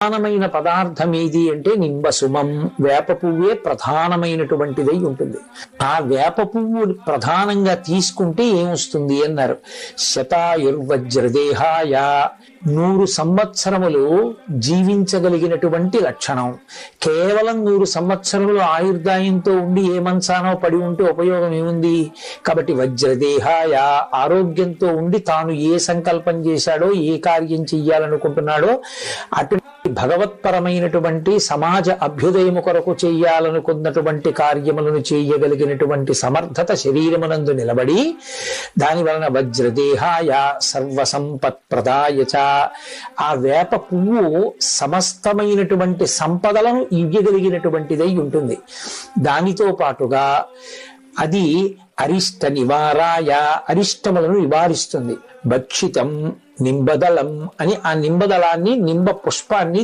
ప్రధానమైన పదార్థం ఏది అంటే నింబసుమం. వేప పువ్వే ప్రధానమైనటువంటిదై ఉంటుంది. ఆ వేప పువ్వు ప్రధానంగా తీసుకుంటే ఏమొస్తుంది అన్నారు. శతాయుర్వజ్రదేహాయ, 100 సంవత్సరములు జీవించగలిగినటువంటి లక్షణం. కేవలం 100 సంవత్సరములు ఆయుర్దాయంతో ఉండి ఏ మంచానో పడి ఉంటే ఉపయోగం ఏముంది? కాబట్టి వజ్రదేహాయ, ఆరోగ్యంతో ఉండి తాను ఏ సంకల్పం చేశాడో, ఏ కార్యం చెయ్యాలనుకుంటున్నాడో అటు భగవత్పరమైనటువంటి సమాజ అభ్యుదయము కొరకు చెయ్యాలనుకున్నటువంటి కార్యములను చేయగలిగినటువంటి సమర్థత శరీరమునందు నిలబడి, దాని వలన వజ్రదేహాయ సర్వసంపత్ప్రదాయచ, ఆ వేప పువ్వు సమస్తమైనటువంటి సంపదలను ఇవ్వగలిగినటువంటిదై ఉంటుంది. దానితో పాటుగా అది అరిష్ట నివారాయ, అరిష్టములను నివారిస్తుంది. భక్షితం నింబదళం అని ఆ నింబదళాన్ని, నింబ పుష్పాన్ని